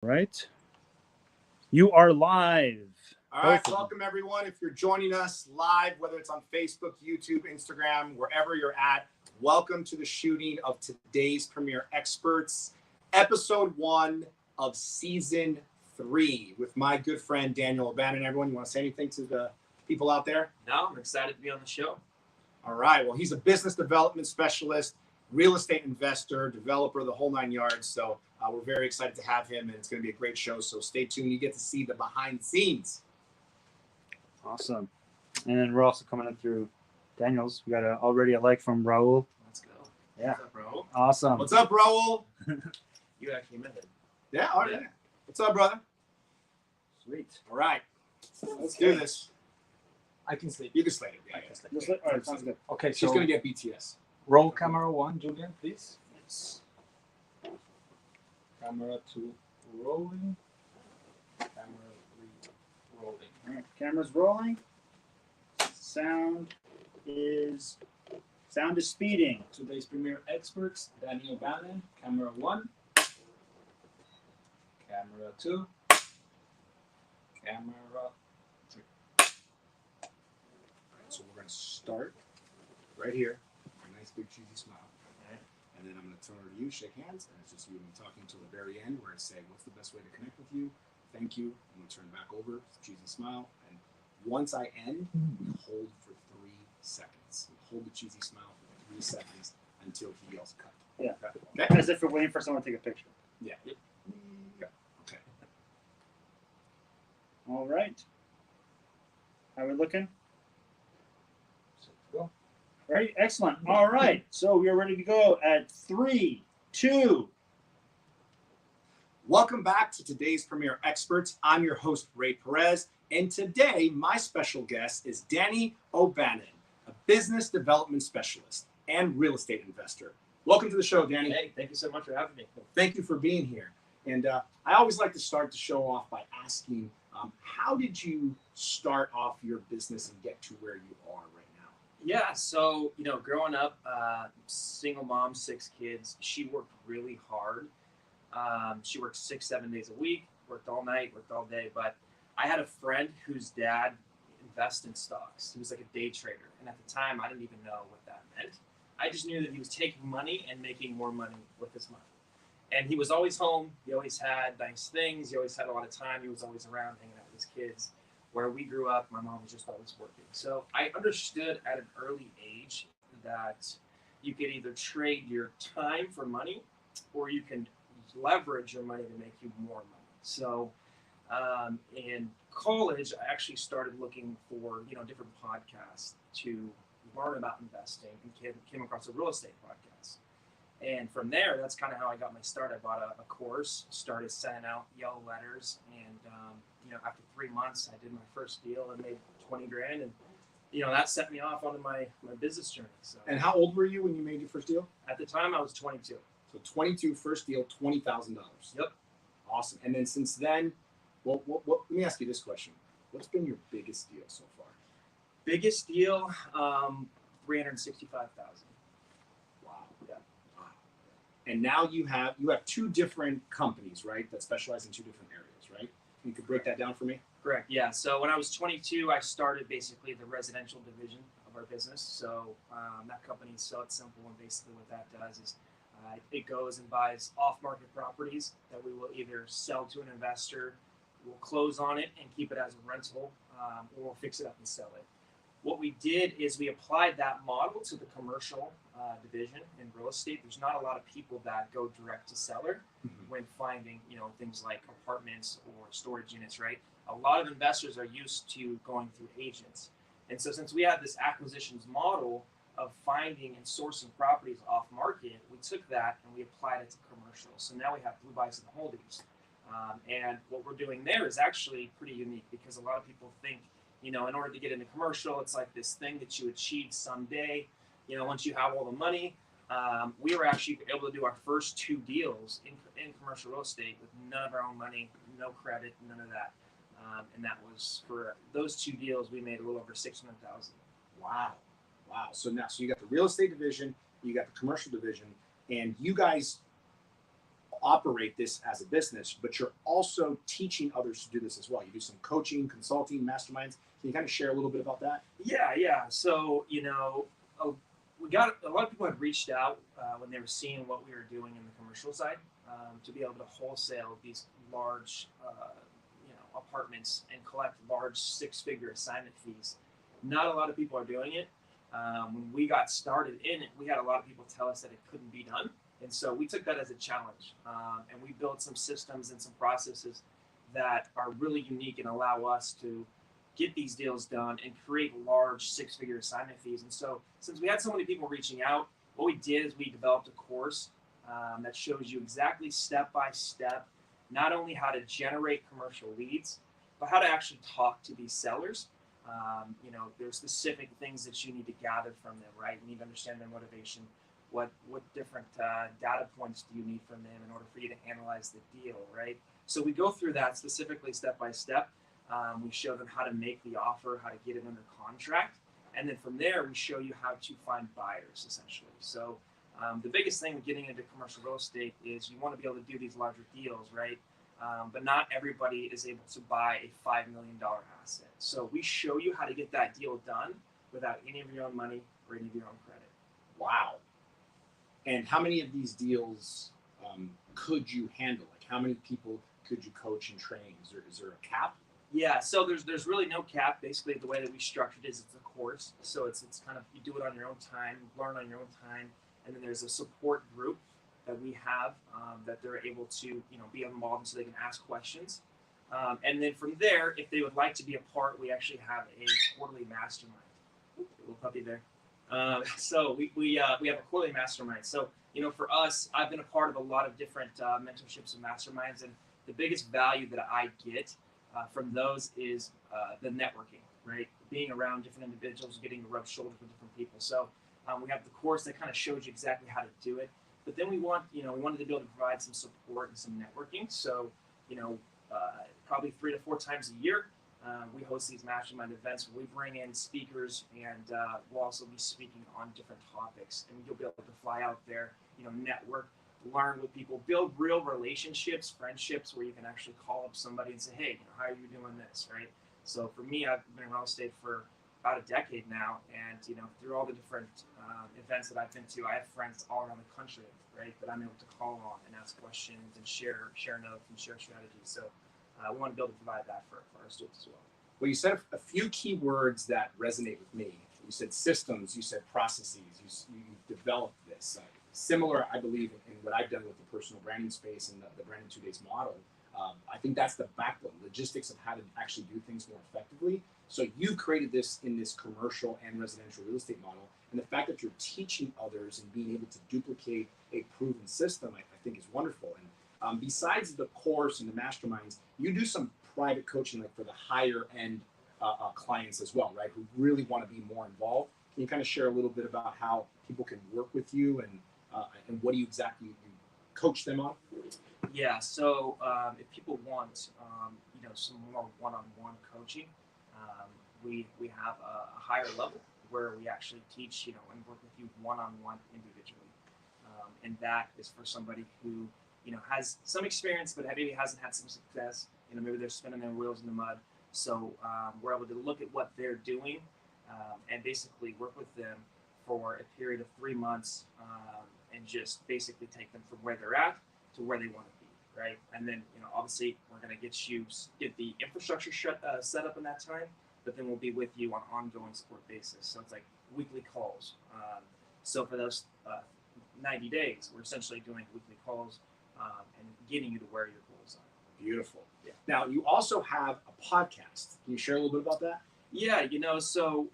Right. You are live. All right, welcome everyone. If you're joining us live, whether it's on Facebook, YouTube, Instagram, wherever you're at, welcome to the shooting of today's Premier Experts, episode 1 of season 3 with my good friend Daniel O'Bannon. Everyone, you want to say anything to the people out there? No, I'm excited to be on the show. All right. Well, he's a business development specialist, real estate investor, developer, the whole 9 yards. So we're very excited to have him, and it's going to be a great show. So stay tuned. You get to see the behind the scenes. Awesome. And then we're also coming in through Daniel's. We got already a like from Raul. Let's go. Yeah. What's up, Raul? Awesome. What's up, Raul? You actually met him. Yeah, all right. Yeah. What's up, brother? Sweet. All right. Let's do this. I can sleep. You can slate it. Yeah, I can sleep. Just all right, sounds good. Okay, She's so going to get BTS. roll camera 1, Julian, please. Yes. Camera 2, rolling. Camera 3, rolling. All right, camera's rolling. Sound is speeding. Today's Premier Experts, Daniel O'Bannon. Camera 1. Camera 2. Camera 3. All right, so we're going to start right here. A nice big cheesy smile. Okay. And then I'm going to turn over to you, shake hands, and it's just you and me talking until the very end where it's saying, what's the best way to connect with you? Thank you. I'm going to turn back over, cheesy smile. And once I end, we hold for 3 seconds. We hold the cheesy smile for 3 seconds until he yells cut. Yeah. Okay? As if we're waiting for someone to take a picture. Yeah. Yep. Okay. All right. How are we looking? Go. Ready? Excellent. All right. So we are ready to go at 3, 2. Welcome back to today's Premier Experts. I'm your host, Ray Perez, and today my special guest is Danny O'Bannon, a business development specialist and real estate investor. Welcome to the show, Danny. Hey, thank you so much for having me. Thank you for being here. And I always like to start the show off by asking, how did you start off your business and get to where you are right now? Yeah, so, growing up, single mom, 6 kids, she worked really hard. She worked 6-7 days a week, worked all night, worked all day. But I had a friend whose dad invested in stocks. He was like a day trader. And at the time, I didn't even know what that meant. I just knew that he was taking money and making more money with his money. And he was always home. He always had nice things. He always had a lot of time. He was always around hanging out with his kids. Where we grew up, my mom was just always working. So I understood at an early age that you could either trade your time for money or you can leverage your money to make you more money. So in college, I actually started looking for different podcasts to learn about investing, and came across a real estate podcast. And from there, that's kind of how I got my start. I bought a course, started sending out yellow letters, and after 3 months, I did my first deal and made 20 grand, and that set me off onto my business journey. So, And how old were you when you made your first deal? at the time, I was 22. So 22, first deal, $20,000. Yep. Awesome. And then since then, what, let me ask you this question. What's been your biggest deal so far? Biggest deal, 365,000. Wow. Yeah. Wow. And now you have 2 different companies, right, that specialize in 2 different areas, right? You could break that down for me? Correct. Yeah. So when I was 22, I started basically the residential division of our business. So that company is so simple, and basically what that does is it goes and buys off-market properties that we will either sell to an investor, we'll close on it and keep it as a rental, or we'll fix it up and sell it. What we did is we applied that model to the commercial division in real estate. There's not a lot of people that go direct to seller when finding, things like apartments or storage units, right? A lot of investors are used to going through agents. And so since we had this acquisitions model of finding and sourcing properties off market, we took that and we applied it to commercial. So now we have Blue Bison Holdings. And what we're doing there is actually pretty unique, because a lot of people think, in order to get into commercial, it's like this thing that you achieve someday, once you have all the money. We were actually able to do our first 2 deals in commercial real estate with none of our own money, no credit, none of that. And that was for those 2 deals, we made a little over $600,000. Wow. So you got the real estate division, you got the commercial division, and you guys operate this as a business, but you're also teaching others to do this as well. You do some coaching, consulting, masterminds. Can you kind of share a little bit about that? Yeah. So, we got a lot of people had reached out when they were seeing what we were doing in the commercial side to be able to wholesale these large, apartments and collect large six-figure assignment fees. Not a lot of people are doing it. When we got started in it, we had a lot of people tell us that it couldn't be done. And so we took that as a challenge, and we built some systems and some processes that are really unique and allow us to get these deals done and create large six-figure assignment fees. And so since we had so many people reaching out, what we did is we developed a course that shows you exactly step by step, not only how to generate commercial leads, but how to actually talk to these sellers. There's specific things that you need to gather from them, right? You need to understand their motivation. What different data points do you need from them in order for you to analyze the deal, right? So we go through that specifically step by step. We show them how to make the offer, how to get it under contract. And then from there, we show you how to find buyers, essentially. So the biggest thing with getting into commercial real estate is you want to be able to do these larger deals, right? But not everybody is able to buy a $5 million asset. So we show you how to get that deal done without any of your own money or any of your own credit. Wow. And how many of these deals could you handle? Like, how many people could you coach and train? Is there a cap? Yeah, so there's really no cap. Basically, the way that we structured it is it's a course. So it's kind of, you do it on your own time, learn on your own time, and then there's a support group that we have that they're able to be involved in, so they can ask questions. And then from there, if they would like to be a part, we actually have a quarterly mastermind. Ooh, a little puppy there. So we have a quarterly mastermind. So for us, I've been a part of a lot of different mentorships and masterminds, and the biggest value that I get from those is the networking, right? Being around different individuals, getting to rub shoulders with different people. So we have the course that kind of shows you exactly how to do it. But then we wanted to be able to provide some support and some networking. So, probably 3 to 4 times a year, we host these mastermind events where we bring in speakers, and we'll also be speaking on different topics. And you'll be able to fly out there, network, learn with people, build real relationships, friendships, where you can actually call up somebody and say, hey, how are you doing this, right? So for me, I've been in real estate for about a decade now, and through all the different events that I've been to, I have friends all around the country, right, that I'm able to call on and ask questions and share notes and share strategies. So we want to be able to provide that for our students as well. Well, you said a few key words that resonate with me. You said systems, you said processes, you developed this. Similar, I believe, in what I've done with the personal branding space and the Branding 2 Days model. I think that's the backbone, logistics of how to actually do things more effectively. So you created this in this commercial and residential real estate model. And the fact that you're teaching others and being able to duplicate a proven system, I think is wonderful. And besides the course and the masterminds, you do some private coaching, like for the higher end clients as well, right? Who really want to be more involved. Can you kind of share a little bit about how people can work with you and what do you exactly you coach them on? Yeah, so if people want, some more one-on-one coaching, we have a higher level where we actually teach, and work with you one-on-one individually, and that is for somebody who, has some experience but maybe hasn't had some success. Maybe they're spinning their wheels in the mud. So we're able to look at what they're doing and basically work with them for a period of 3 months and just basically take them from where they're at to where they want to be, right? And then, obviously, we're going to get the infrastructure set up in that time, but then we'll be with you on an ongoing support basis. So it's like weekly calls. So for those 90 days, we're essentially doing weekly calls and getting you to where your goals are. Beautiful. Yeah. Now, you also have a podcast. Can you share a little bit about that? Yeah, so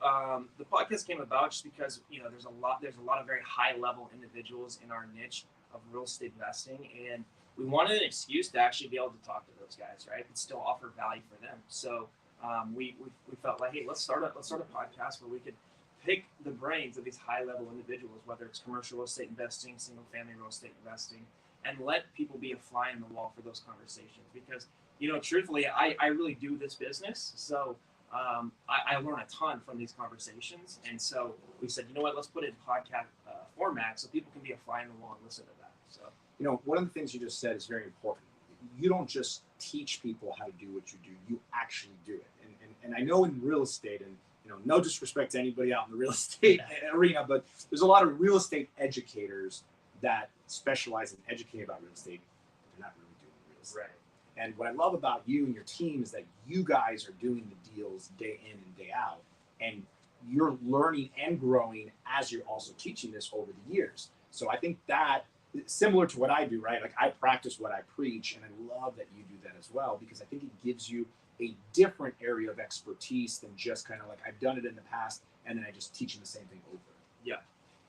the podcast came about just because there's a lot of very high level individuals in our niche of real estate investing, and we wanted an excuse to actually be able to talk to those guys, right, and still offer value for them. So we felt like, hey, let's start a podcast where we could pick the brains of these high level individuals, whether it's commercial real estate investing, single family real estate investing, and let people be a fly in the wall for those conversations. Because truthfully, I really do this business, so I learn a ton from these conversations. And so we said, let's put it in podcast format so people can be a fly in the wall and listen to that. So one of the things you just said is very important. You don't just teach people how to do what you do; you actually do it. And I know in real estate, and no disrespect to anybody out in the real estate arena, but there's a lot of real estate educators that specialize in educating about real estate. They're not really doing real estate. Right. And what I love about you and your team is that you guys are doing the deals day in and day out, and you're learning and growing as you're also teaching this over the years. So I think that similar to what I do, right? Like I practice what I preach, and I love that you do that as well, because I think it gives you a different area of expertise than just kind of like I've done it in the past and then I just teaching the same thing over. Yeah.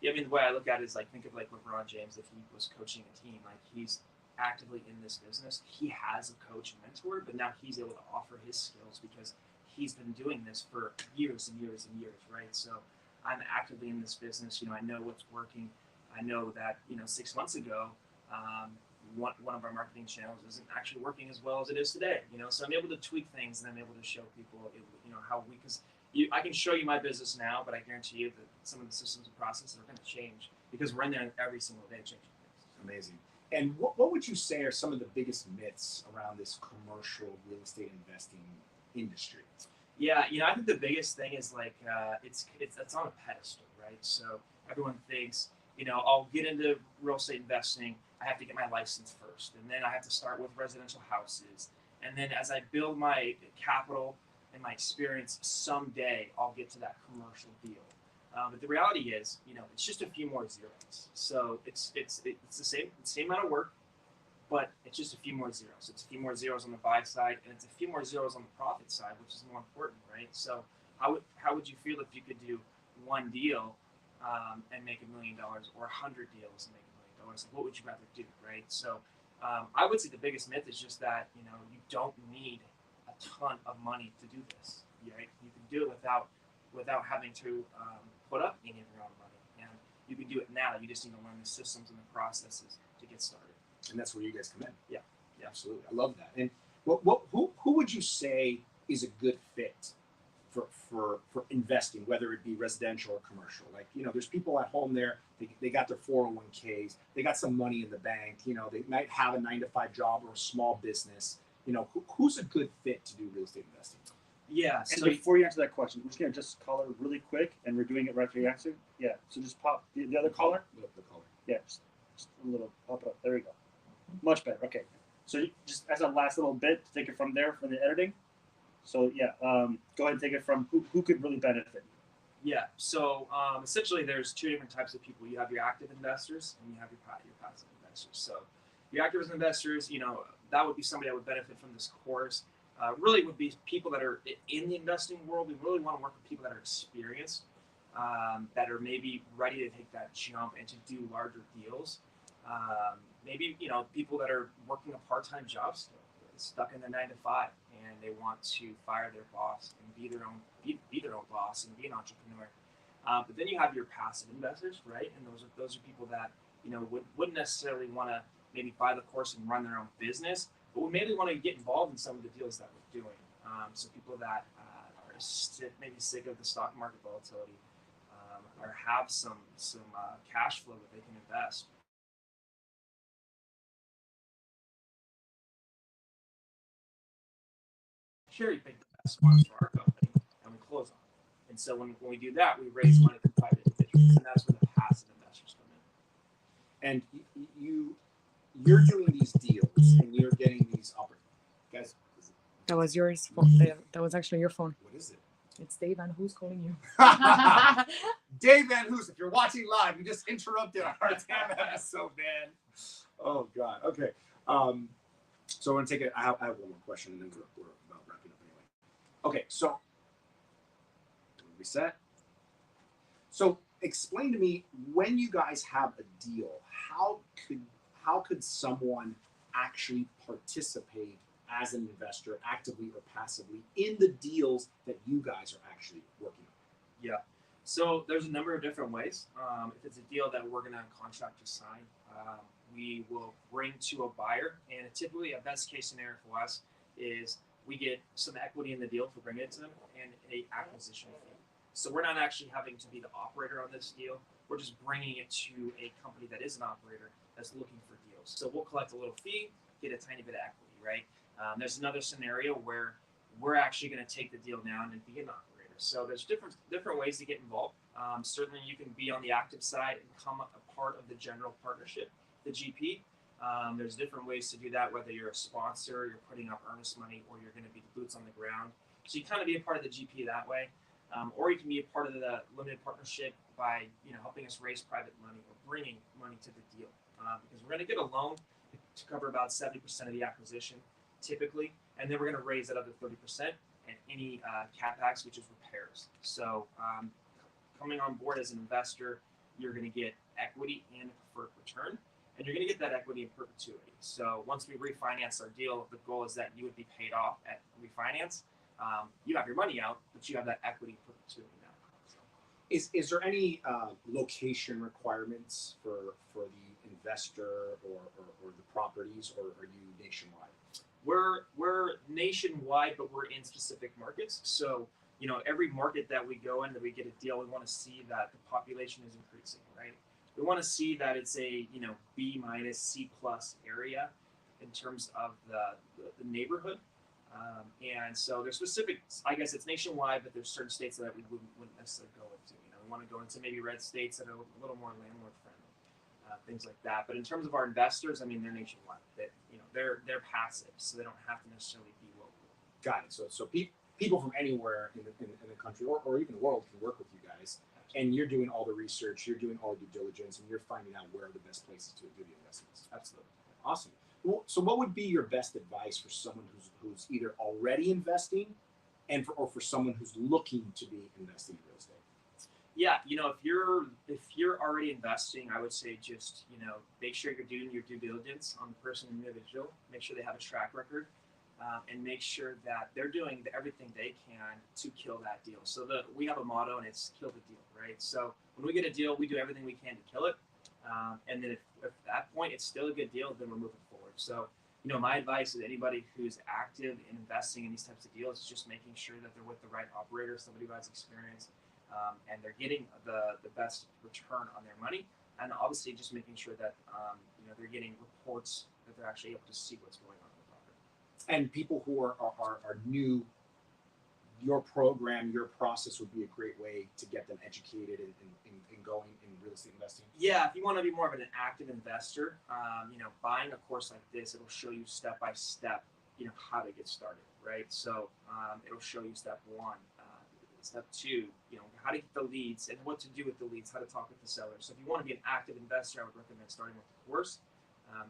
I mean, the way I look at it is like, think of like LeBron James, if he was coaching a team, like he's actively in this business. He has a coach and mentor, but now he's able to offer his skills because he's been doing this for years and years and years, right? So I'm actively in this business. I know what's working. I know that, 6 months ago, one of our marketing channels isn't actually working as well as it is today. So I'm able to tweak things, and I'm able to show people, how we, because I can show you my business now, but I guarantee you that some of the systems and processes are going to change because we're in there every single day changing things. Amazing. And what would you say are some of the biggest myths around this commercial real estate investing industry? Yeah, I think the biggest thing is like it's on a pedestal, right? So everyone thinks, I'll get into real estate investing. I have to get my license first, and then I have to start with residential houses, and then as I build my capital and my experience, someday I'll get to that commercial deal. But the reality is, it's just a few more zeros. So it's the same amount of work, but it's just a few more zeros. It's a few more zeros on the buy side, and it's a few more zeros on the profit side, which is more important, right? So how would you feel if you could do one deal and make $1 million, or 100 deals and make $1 million? What would you rather do, right? So I would say the biggest myth is just that you don't need a ton of money to do this, right? You can do it without having to put up any of your own money, and you can do it now. You just need to learn the systems and the processes to get started. And that's where you guys come in. Yeah. Absolutely. I love that. And who would you say is a good fit for investing, whether it be residential or commercial? Like, there's people at home there, they got their 401ks, they got some money in the bank, they might have a 9-to-5 job or a small business. Who's a good fit to do real estate investing? Yeah. And So before you answer that question, we're just going to just call her really quick, and we're doing it right after you answer. Yeah. So just pop the other caller. The caller. Yeah. Just a little pop it up. There we go. Much better. Okay. So just as a last little bit to take it from there for the editing. So yeah, go ahead and take it from who could really benefit. Yeah. So essentially, there's two different types of people. You have your active investors, and you have your passive investors. So your active investors, that would be somebody that would benefit from this course. Really would be people that are in the investing world. We really want to work with people that are experienced, that are maybe ready to take that jump and to do larger deals. Maybe people that are working a part-time job still, stuck in their 9-to-5, and they want to fire their boss and be their own boss and be an entrepreneur. But then you have your passive investors, right? And those are people that wouldn't necessarily want to maybe buy the course and run their own business, but would maybe want to get involved in some of the deals that we're doing. So people that are maybe sick of the stock market volatility, or have some cash flow that they can invest. Cherry pick the best ones for our company, and we close on it. And so when we do that, we raise money from private individuals, and that's where the passive investors come in. And you're doing these deals, and you're getting these opportunities. Guys, That was yours phone. That was actually your phone. what is it? It's Dave, and who's calling you? Dave Van Hoos, if you're watching live, you just interrupted our damn episode, man. Oh God. Okay. So I'm gonna take it. I have one more question, and then we're about wrapping up anyway. Okay. So reset. So explain to me, when you guys have a deal, how could someone actually participate as an investor, actively or passively, in the deals that you guys are actually working on? Yeah. So there's a number of different ways. If it's a deal that we're going to contract to sign, we will bring to a buyer, and typically a best case scenario for us is we get some equity in the deal for bringing it to them and a acquisition fee. So we're not actually having to be the operator on this deal. We're just bringing it to a company that is an operator that's looking for deals. deals. So we'll collect a little fee, get a tiny bit of equity, right? There's another scenario where we're actually going to take the deal down and be an operator. So there's different ways to get involved. Certainly, you can be on the active side and become a part of the general partnership, the GP. There's different ways to do that, whether you're a sponsor, you're putting up earnest money, or you're going to be the boots on the ground. So you kind of be a part of the GP that way. Or you can be a part of the limited partnership by helping us raise private money or bringing money to the deal. Because we're going to get a loan to cover about 70% of the acquisition, typically, and then we're going to raise that other 30% and any capex, which is repairs. So coming on board as an investor, you're going to get equity and preferred return, and you're going to get that equity in perpetuity. So once we refinance our deal, the goal is that you would be paid off at refinance. You have your money out, but you have that equity in perpetuity now. So. Is there any location requirements for the investor or the properties, or are you nationwide? We're nationwide, but we're in specific markets. So every market that we go in, that we get a deal, we want to see that the population is increasing, right? We want to see that it's a B minus C plus area in terms of the neighborhood. And so there's specific, I guess it's nationwide, but there's certain states that we wouldn't necessarily go into. We want to go into maybe red states that are a little more landlord friendly, things like that. But in terms of our investors, I mean, they're nationwide. They're passive, so they don't have to necessarily be local. Got it. So people from anywhere in the country or even the world can work with you guys, and you're doing all the research, you're doing all the due diligence, and you're finding out where are the best places to do the investments. Absolutely. Awesome. So what would be your best advice for someone who's either already investing or for someone who's looking to be investing in real estate? Yeah, if you're already investing, I would say just make sure you're doing your due diligence on the person individual. Make sure they have a track record, and make sure that they're doing everything they can to kill that deal. So we have a motto, and it's kill the deal, right? So when we get a deal, we do everything we can to kill it, and then if at that point it's still a good deal, then we're moving forward. So my advice to anybody who's active in investing in these types of deals is just making sure that they're with the right operator, somebody who has experience. And they're getting the best return on their money, and obviously just making sure that they're getting reports that they're actually able to see what's going on in the property. And people who are new, your program, your process would be a great way to get them educated and going in real estate investing. Yeah, if you want to be more of an active investor, buying a course like this, it'll show you step by step, how to get started, right? So it'll show you step one. Step two, how to get the leads and what to do with the leads, how to talk with the sellers. So if you want to be an active investor, I would recommend starting with the course.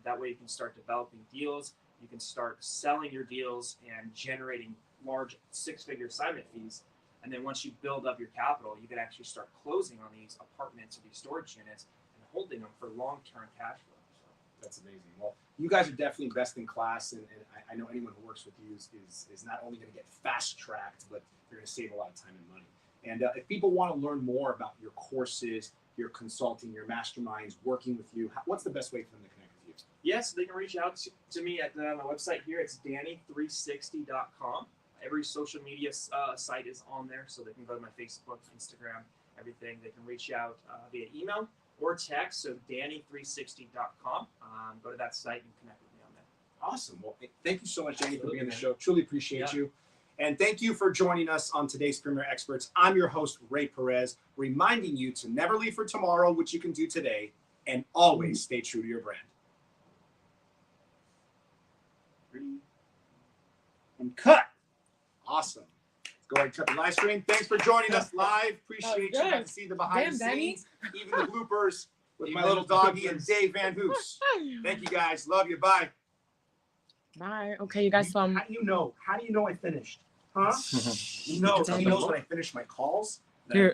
That way you can start developing deals. You can start selling your deals and generating large six-figure assignment fees. And then once you build up your capital, you can actually start closing on these apartments or these storage units and holding them for long-term cash flow. So. That's amazing. Well, you guys are definitely best in class, and I know anyone who works with you is not only going to get fast-tracked, but they're going to save a lot of time and money. And if people want to learn more about your courses, your consulting, your masterminds, working with you, what's the best way for them to connect with you? Yes, they can reach out to me at my website here. It's danny360.com. Every social media site is on there, so they can go to my Facebook, Instagram, everything. They can reach out via email or text, so danny360.com. Go to that site and connect with me on there. Awesome. Well, thank you so much, Danny, for being on the show. Truly appreciate you. And thank you for joining us on today's Premier Experts. I'm your host, Ray Perez, reminding you to never leave for tomorrow, which you can do today, and always stay true to your brand. And cut. Awesome. Let's go ahead and cut the live stream. Thanks for joining us live. Appreciate you. Good. Got to see the behind the Danny. scenes, even the bloopers with my little doggy and Dave Van Hoos. Thank you, guys. Love you. Bye. Bye. Okay, you guys. How do you know? How do you know I finished? Huh? He knows when I finish my calls. You're